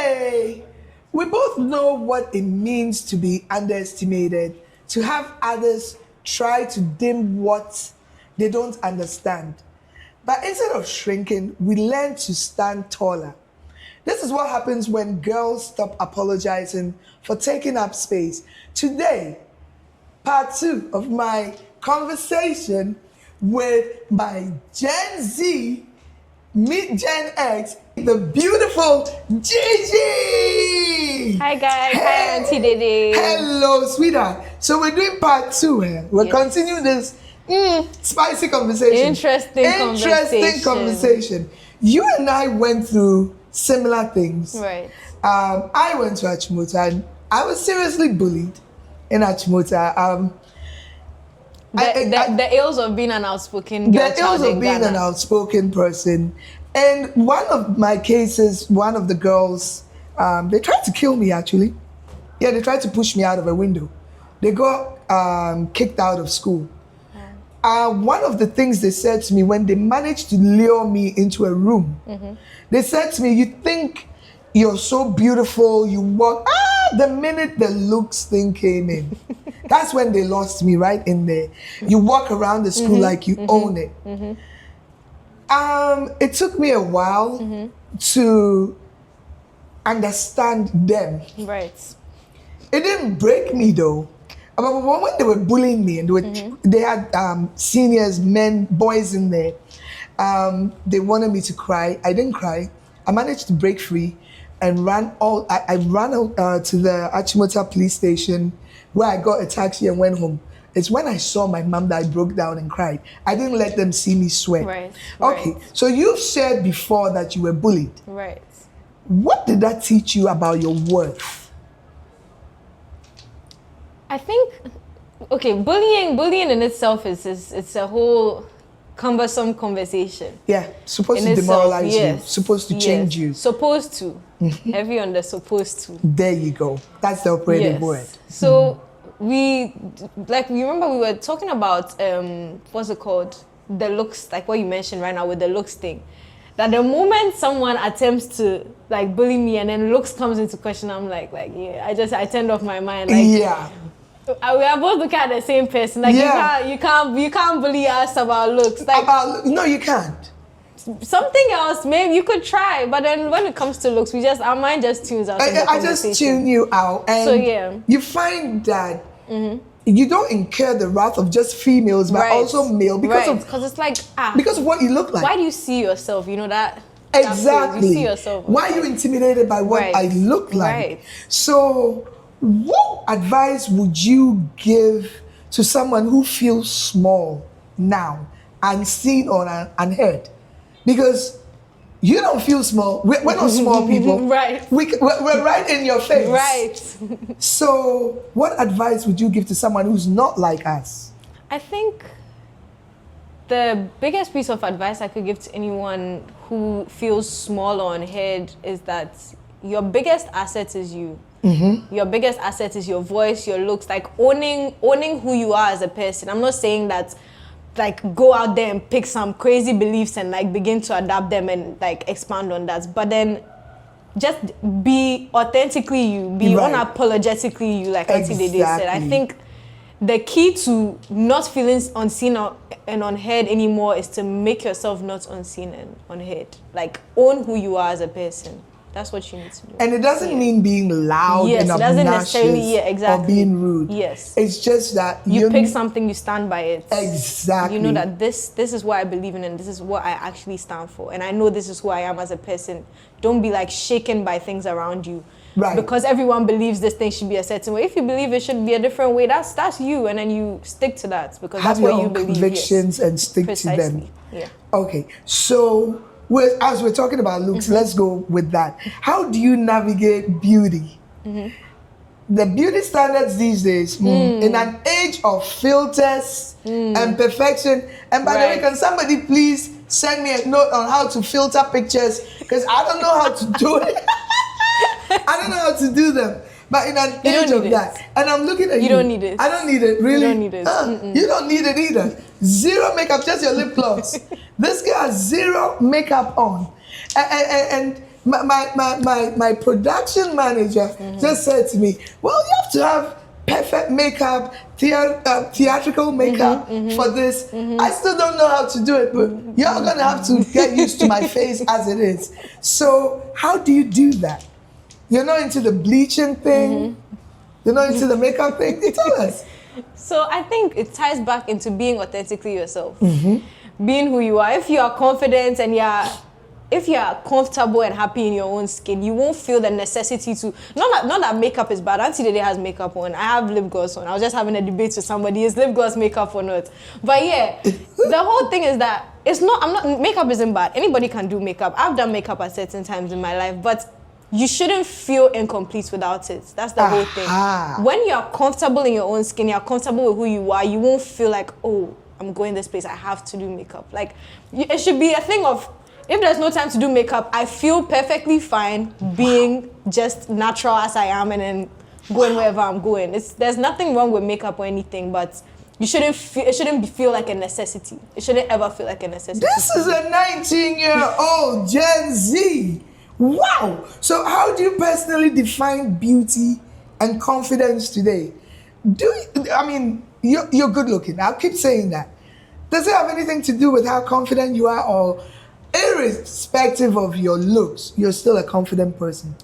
Hey, we both know what it means to be underestimated, to have others try to dim what they don't understand. But instead of shrinking, we learn to stand taller. This is what happens when girls stop apologizing for taking up space. Today, part 2 of my conversation with my Gen Z, meet Gen X, the beautiful Gigi. Hi guys, Hey. hi AkuyeDede. Hello, sweetheart. So we're doing part 2 here. We're continuing this spicy conversation. Interesting conversation. You and I went through similar things. Right. I went to Achimota and I was seriously bullied in Achimota. The ills of being an outspoken girl The child ills of in being Ghana. an outspoken person. And one of my cases, one of the girls, they tried to kill me actually. Yeah, they tried to push me out of a window. They got kicked out of school. One of the things they said to me when they managed to lure me into a room, they said to me, you think you're so beautiful, you walk, the minute the looks thing came in, that's when they lost me right in there. You walk around the school like you own it. It took me a while to understand them. Right. It didn't break me though. But when they were bullying me and they had seniors, men, boys in there, they wanted me to cry. I didn't cry. I managed to break free and ran out to the Achimota police station where I got a taxi and went home. It's when I saw my mom that I broke down and cried. I didn't let them see me sweat. Right. Okay, so you've shared before that you were bullied. Right. What did that teach you about your worth? I think, okay, bullying in itself is it's a whole cumbersome conversation. Yeah, supposed to In itself, demoralize you, yes, supposed to change you. Supposed to. Heavy on the supposed to. There you go. That's the operative word. So you remember we were talking about what's it called? The looks, like what you mentioned right now with the looks thing. That the moment someone attempts to like bully me and then looks comes into question, I'm like yeah, I turned off my mind. Like, yeah. We are both looking at the same person. Like you can't bully us about looks. Like no, you can't. Something else, maybe you could try, but then when it comes to looks, our mind just tunes out. I just tune you out, and so yeah, you find that you don't incur the wrath of just females, but also male because it's like because of what you look like. Why do you see yourself? You know that exactly. You see yourself. Why are you intimidated by what I look like? Right. So, what advice would you give to someone who feels small now and seen or unheard? Because you don't feel small. We're not small people. Right. We're right in your face. Right. So, what advice would you give to someone who's not like us? I think the biggest piece of advice I could give to anyone who feels small or unheard is that your biggest asset is you. Your biggest asset is your voice, your looks, like owning who you are as a person. I'm not saying that like go out there and pick some crazy beliefs and like begin to adapt them and like expand on that. But then just be authentically you, be unapologetically you, like AkuyeDede said. I think the key to not feeling unseen and unheard anymore is to make yourself not unseen and unheard. Like own who you are as a person. That's what you need to do. And it doesn't mean being loud and obnoxious or being rude. Yes. It's just that you pick something, you stand by it. Exactly. You know that this is what I believe in and this is what I actually stand for. And I know this is who I am as a person. Don't be like shaken by things around you. Right. Because everyone believes this thing should be a certain way. If you believe it should be a different way, that's you, and then you stick to that because that's what you believe. Have your convictions and stick to them. Yeah. Okay. So as we're talking about looks, let's go with that. How do you navigate beauty? The beauty standards these days, in an age of filters and perfection. And by the way, can somebody please send me a note on how to filter pictures? Because I don't know how to do it. I don't know how to do them. But in an age of that, and I'm looking at you. You don't need it. I don't need it, really. You don't need it. You don't need it either. Zero makeup, just your lip gloss. This girl has zero makeup on. And my production manager just said to me, well, you have to have perfect makeup, theatrical makeup for this. I still don't know how to do it, but you're gonna have to get used to my face as it is. So how do you do that? You're not into the bleaching thing. You're not into the makeup thing. Tell us. So I think it ties back into being authentically yourself, being who you are. If you are confident and if you are comfortable and happy in your own skin, you won't feel the necessity to, not that makeup is bad. AkuyeDede has makeup on. I have lip gloss on. I was just having a debate with somebody, is lip gloss makeup or not? But yeah, the whole thing is that makeup isn't bad. Anybody can do makeup. I've done makeup at certain times in my life, but you shouldn't feel incomplete without it. That's the whole thing. When you're comfortable in your own skin, you're comfortable with who you are, you won't feel like, oh, I'm going this place, I have to do makeup. Like, it should be a thing of, if there's no time to do makeup, I feel perfectly fine being just natural as I am and then going wherever I'm going. There's nothing wrong with makeup or anything, but it shouldn't feel like a necessity. It shouldn't ever feel like a necessity. This is a 19-year-old Gen Z. Wow. So how do you personally define beauty and confidence today? You're good looking. I'll keep saying that. Does it have anything to do with how confident you are, or irrespective of your looks, you're still a confident person?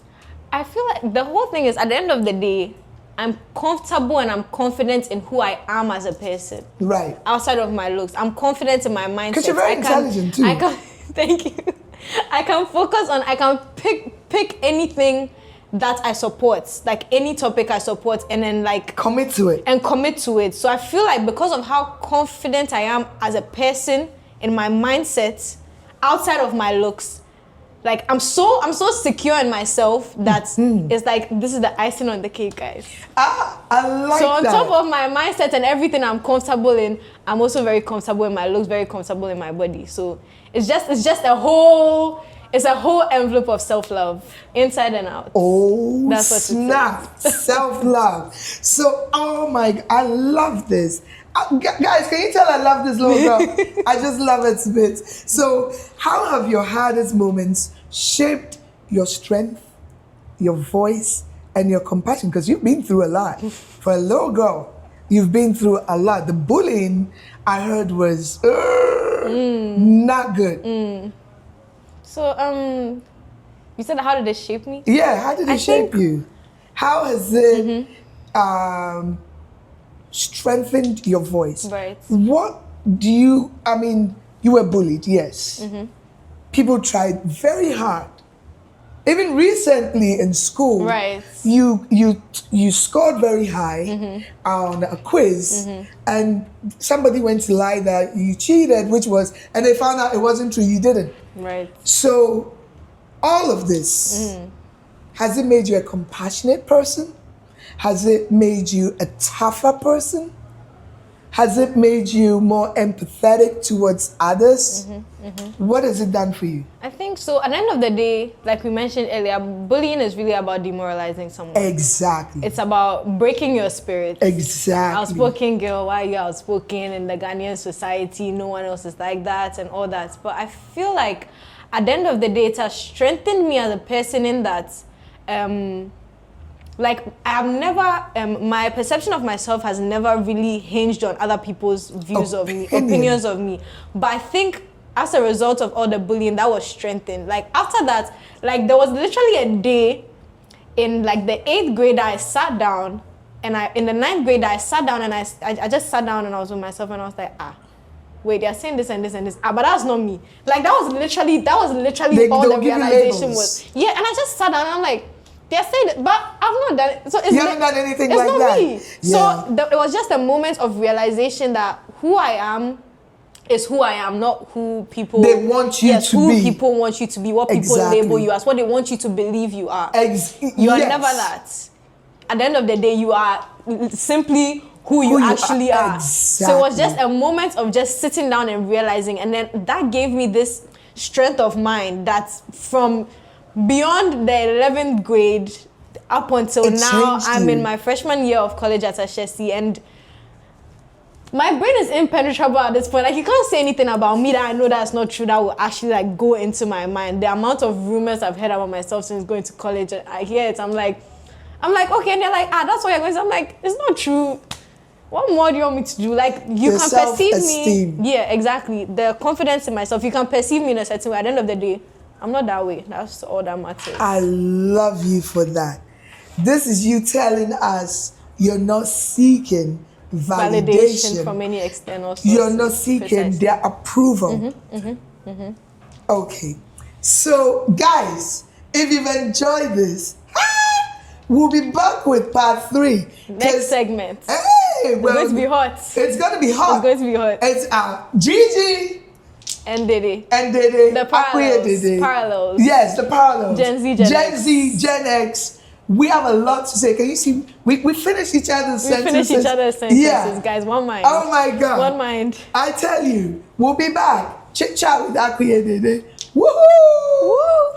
I feel like the whole thing is, at the end of the day, I'm comfortable and I'm confident in who I am as a person. Right. Outside of my looks. I'm confident in my mindset. Because you're very intelligent too. Thank you. I can pick anything that I support, like any topic I support, and then like commit to it. So I feel like because of how confident I am as a person in my mindset, outside of my looks, like I'm so secure in myself that it's like, this is the icing on the cake, guys. I like that. So on top of my mindset and everything I'm comfortable in, I'm also very comfortable in my looks, very comfortable in my body. So it's a whole envelope of self-love, inside and out. Oh, that's what snap. Self-love. So, I love this. Guys, can you tell I love this little girl? I just love it a bit. So, how have your hardest moments shaped your strength, your voice, and your compassion? Because you've been through a lot. For a little girl, you've been through a lot. The bullying I heard was not good. So, you said, how did it shape me? Yeah, how did it shape you? How has it strengthened your voice? Right. You were bullied, yes. People tried very hard. Even recently in school, right. you scored very high on a quiz, and somebody went to lie that you cheated, and they found out it wasn't true, you didn't. Right. So, all of this, has it made you a compassionate person? Has it made you a tougher person? Has it made you more empathetic towards others? What has it done for you? I think so. At the end of the day, like we mentioned earlier, bullying is really about demoralizing someone. Exactly. It's about breaking your spirit. Exactly. Outspoken girl, why are you outspoken in the Ghanaian society? No one else is like that and all that. But I feel like at the end of the day, it has strengthened me as a person in that like I've never, my perception of myself has never really hinged on other people's views of me, opinions of me. But I think as a result of all the bullying, that was strengthened. Like after that, like there was literally a day in like the 8th grade I sat down, and in the 9th grade I sat down and I just sat down and I was with myself and I was like, wait, they're saying this and this and this. But that's not me. Like that was literally all the realization was. Yeah, and I just sat down and I'm like, they're saying it, but I've not done it. So you haven't done anything like that. It's not me. Yeah. So it was just a moment of realization that who I am is who I am, not who people they want you to who be. Who people want you to be, what people label you as, what they want you to believe you are. You are never that. At the end of the day, you are simply who you actually are. Exactly. So it was just a moment of just sitting down and realizing, and then that gave me this strength of mind that's from beyond the 11th grade up until now. I'm in my freshman year of college at Ashesi, and My brain is impenetrable at this point. Like, you can't say anything about me that I know that's not true that will actually like go into my mind. The amount of rumors I've heard about myself since going to college, I hear it. I'm like, okay, and they're like, that's what you're going to say. I'm like, it's not true. What more do you want me to do? Like, you can perceive me. Yeah, exactly. The confidence in myself. You can perceive me in a certain way. At the end of the day, I'm not that way. That's all that matters. I love you for that. This is you telling us you're not seeking validation from any external sources. You're not seeking their approval. Okay. So, guys, if you've enjoyed this, we'll be back with part 3. Next segment. Hey, well, it's going to be hot. It's going to be hot. It's going to be hot. It's Gigi. And Dede. The parallels. Yes, the parallels. Gen Z, Gen X. We have a lot to say. Can you see? We finish each other's sentences. Guys. One mind. Oh my God. One mind. I tell you, we'll be back. ChitChat with AkuyeDede. Woohoo! Woo!